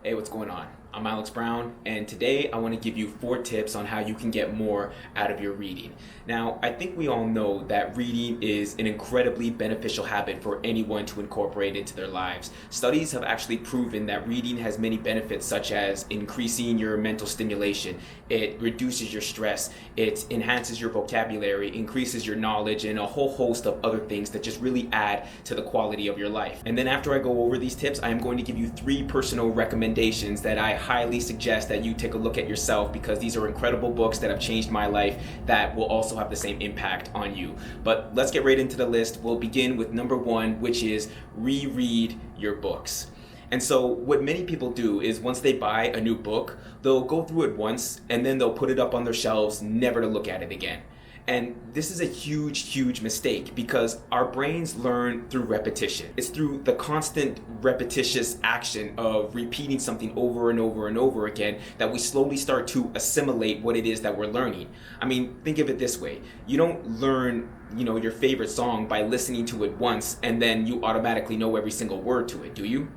Hey, what's going on? I'm Alex Brown, and today I want to give you 4 tips on how you can get more out of your reading. Now, I think we all know that reading is an incredibly beneficial habit for anyone to incorporate into their lives. Studies have actually proven that reading has many benefits, such as increasing your mental stimulation, it reduces your stress, it enhances your vocabulary, increases your knowledge, and a whole host of other things that just really add to the quality of your life. And then after I go over these tips, I am going to give you 3 personal recommendations that I highly suggest that you take a look at yourself, because these are incredible books that have changed my life that will also have the same impact on you. But let's get right into the list. We'll begin with number 1, which is reread your books. And so what many people do is once they buy a new book, they'll go through it once and then they'll put it up on their shelves, never to look at it again. And this is a huge mistake, because our brains learn through repetition. It's through the constant repetitious action of repeating something over and over and over again that we slowly start to assimilate what it is that we're learning. I mean, think of it this way. You don't learn, your favorite song by listening to it once and then you automatically know every single word to it, do you?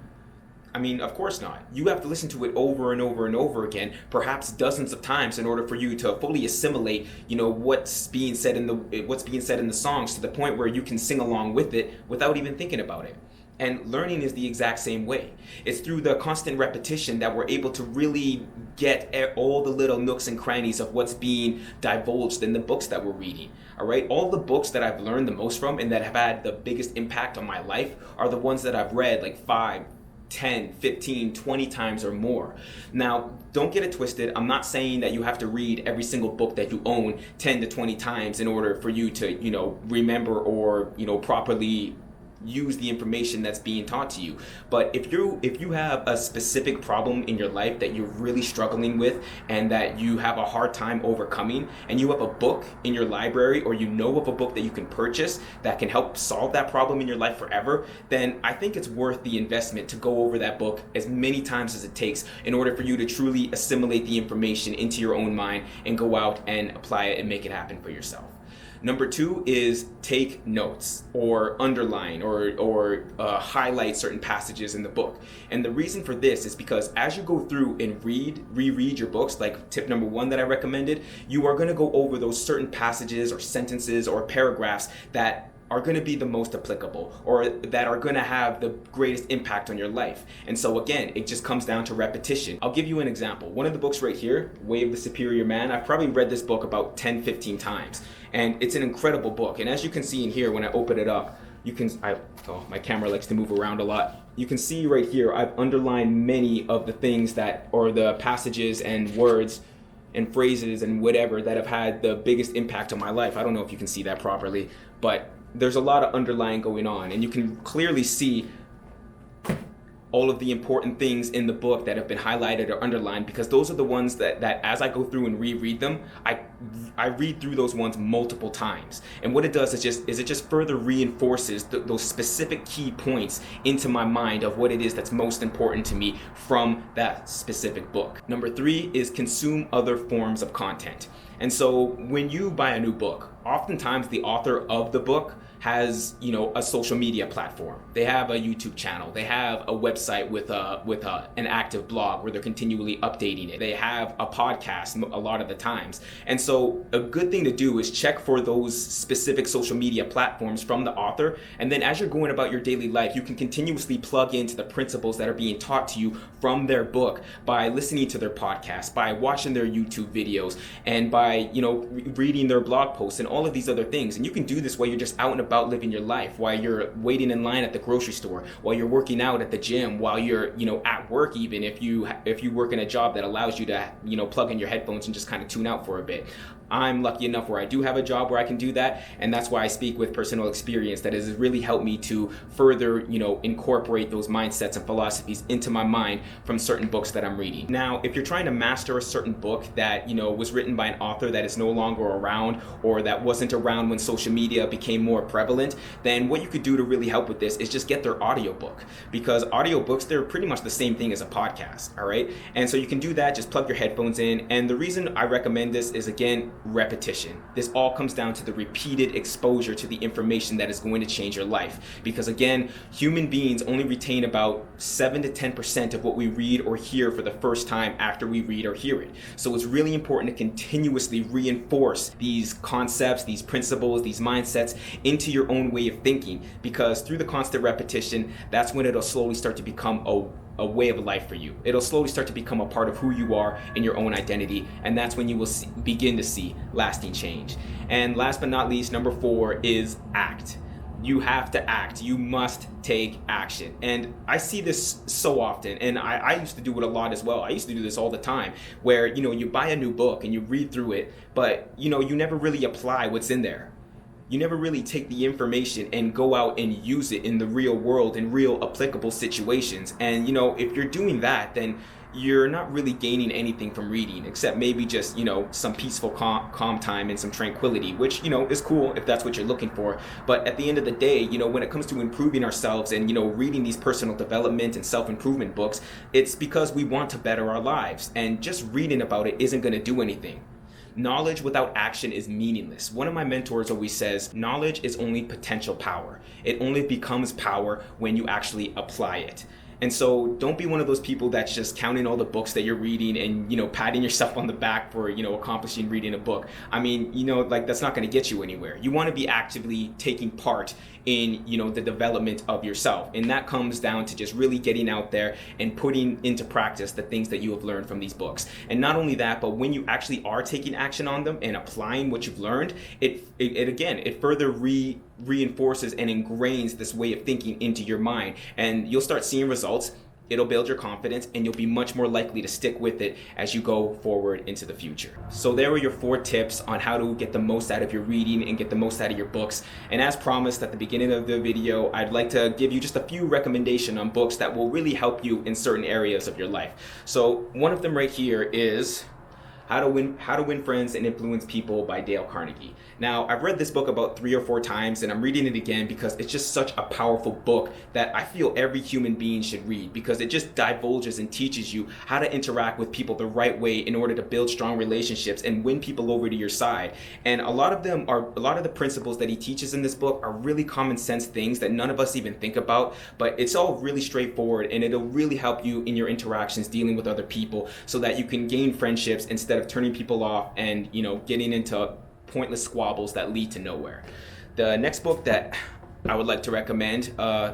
I mean, of course not. You have to listen to it over and over and over again, perhaps dozens of times, in order for you to fully assimilate, what's being said in the songs, to the point where you can sing along with it without even thinking about it. And learning is the exact same way. It's through the constant repetition that we're able to really get all the little nooks and crannies of what's being divulged in the books that we're reading. All right, all the books that I've learned the most from and that have had the biggest impact on my life are the ones that I've read like 5, 10, 15, 20 times or more. Now, don't get it twisted. I'm not saying that you have to read every single book that you own 10 to 20 times in order for you to, remember or, properly use the information that's being taught to you. But if you have a specific problem in your life that you're really struggling with and that you have a hard time overcoming, and you have a book in your library, or you know of a book that you can purchase that can help solve that problem in your life forever, then I think it's worth the investment to go over that book as many times as it takes in order for you to truly assimilate the information into your own mind and go out and apply it and make it happen for yourself. Number 2 is take notes, or underline, or highlight certain passages in the book. And the reason for this is because as you go through and reread your books, like tip number 1 that I recommended, you are going to go over those certain passages or sentences or paragraphs that are going to be the most applicable, or that are going to have the greatest impact on your life. And so again, it just comes down to repetition. I'll give you an example. One of the books right here, Way of the Superior Man, I've probably read this book about 10, 15 times. And it's an incredible book. And as you can see in here, when I open it up, my camera likes to move around a lot. You can see right here, I've underlined many of the things or the passages and words and phrases and whatever that have had the biggest impact on my life. I don't know if you can see that properly, but there's a lot of underlying going on, and you can clearly see all of the important things in the book that have been highlighted or underlined, because those are the ones that as I go through and reread them, I read through those ones multiple times. And what it does is it just further reinforces those specific key points into my mind of what it is that's most important to me from that specific book. Number 3 is consume other forms of content. And so when you buy a new book, oftentimes the author of the book has, a social media platform. They have a YouTube channel. They have a website with an active blog where they're continually updating it. They have a podcast a lot of the times. And so a good thing to do is check for those specific social media platforms from the author. And then as you're going about your daily life, you can continuously plug into the principles that are being taught to you from their book by listening to their podcast, by watching their YouTube videos, and by, reading their blog posts and all of these other things. And you can do this while you're just out and about living your life, while you're waiting in line at the grocery store, while you're working out at the gym, while you're at work, even if you work in a job that allows you to plug in your headphones and just kind of tune out for a bit. I'm lucky enough where I do have a job where I can do that, and that's why I speak with personal experience that has really helped me to further incorporate those mindsets and philosophies into my mind from certain books that I'm reading. Now, if you're trying to master a certain book that was written by an author that is no longer around, or that wasn't around when social media became more prevalent, then what you could do to really help with this is just get their audiobook, because audiobooks, they're pretty much the same thing as a podcast, all right? And so you can do that, just plug your headphones in. And the reason I recommend this is, again, repetition. This all comes down to the repeated exposure to the information that is going to change your life. Because again, human beings only retain about 7 to 10% of what we read or hear for the first time after we read or hear it. So it's really important to continuously reinforce these concepts, these principles, these mindsets into your own way of thinking, because through the constant repetition, that's when it'll slowly start to become a way of life for you. It'll slowly start to become a part of who you are in your own identity, and that's when you will begin to see lasting change. And last but not least, number 4 is act. You have to act. You must take action. And I see this so often, and I used to do it a lot as well. I used to do this all the time, where you buy a new book and you read through it, but you never really apply what's in there. You never really take the information and go out and use it in the real world, in real applicable situations. And if you're doing that, then you're not really gaining anything from reading, except maybe just some peaceful calm time and some tranquility, which is cool if that's what you're looking for. But at the end of the day, when it comes to improving ourselves and reading these personal development and self-improvement books, it's because we want to better our lives, and just reading about it isn't going to do anything. Knowledge without action is meaningless. One of my mentors always says, knowledge is only potential power. It only becomes power when you actually apply it. And so don't be one of those people that's just counting all the books that you're reading and, patting yourself on the back for, accomplishing reading a book. I mean, that's not going to get you anywhere. You want to be actively taking part in, the development of yourself. And that comes down to just really getting out there and putting into practice the things that you have learned from these books. And not only that, but when you actually are taking action on them and applying what you've learned, it further reinforces and ingrains this way of thinking into your mind, and you'll start seeing results. It'll build your confidence, and you'll be much more likely to stick with it as you go forward into the future. So there are your 4 tips on how to get the most out of your reading and get the most out of your books. And as promised at the beginning of the video, I'd like to give you just a few recommendations on books that will really help you in certain areas of your life. So one of them right here is How to Win Friends and Influence People by Dale Carnegie. Now, I've read this book about 3 or 4 times, and I'm reading it again because it's just such a powerful book that I feel every human being should read, because it just divulges and teaches you how to interact with people the right way in order to build strong relationships and win people over to your side. And a lot of the principles that he teaches in this book are really common sense things that none of us even think about, but it's all really straightforward, and it'll really help you in your interactions dealing with other people so that you can gain friendships instead of turning people off and getting into pointless squabbles that lead to nowhere. The next book that I would like to recommend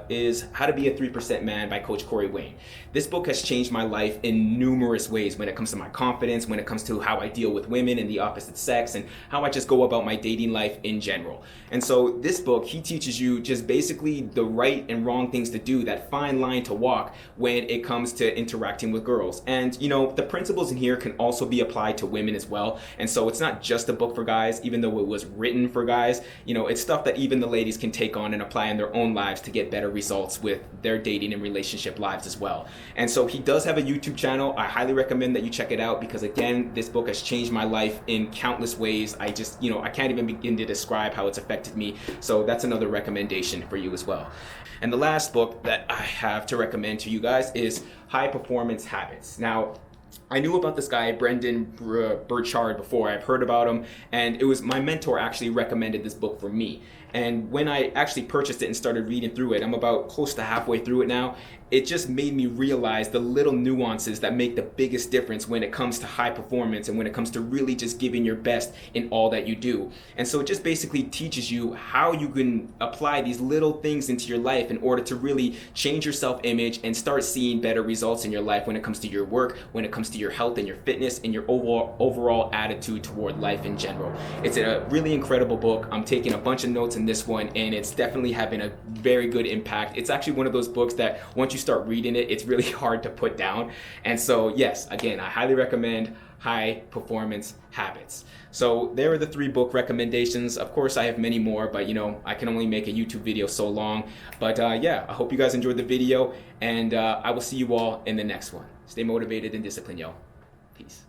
is How to Be a 3% Man by Coach Corey Wayne. This book has changed my life in numerous ways when it comes to my confidence, when it comes to how I deal with women and the opposite sex, and how I just go about my dating life in general. And so this book, he teaches you just basically the right and wrong things to do, that fine line to walk when it comes to interacting with girls. And the principles in here can also be applied to women as well. And so it's not just a book for guys, even though it was written for guys. It's stuff that even the ladies can take on and apply in their own lives to get better results with their dating and relationship lives as well. And so he does have a YouTube channel. I highly recommend that you check it out, because again, this book has changed my life in countless ways. I just, I can't even begin to describe how it's affected me. So that's another recommendation for you as well. And the last book that I have to recommend to you guys is High Performance Habits. Now, I knew about this guy, Brendan Burchard, before. I've heard about him, and it was my mentor actually recommended this book for me. And when I actually purchased it and started reading through it, I'm about close to halfway through it now, it just made me realize the little nuances that make the biggest difference when it comes to high performance and when it comes to really just giving your best in all that you do. And so it just basically teaches you how you can apply these little things into your life in order to really change your self-image and start seeing better results in your life when it comes to your work, when it comes to your health and your fitness and your overall attitude toward life in general. It's a really incredible book. I'm taking a bunch of notes in this one, and it's definitely having a very good impact. It's actually one of those books that once you start reading it, it's really hard to put down. And so yes, again, I highly recommend High Performance Habits. So there are the 3 book recommendations. Of course, I have many more, but I can only make a YouTube video so long. But yeah, I hope you guys enjoyed the video, and I will see you all in the next one. Stay motivated and disciplined, yo. Peace.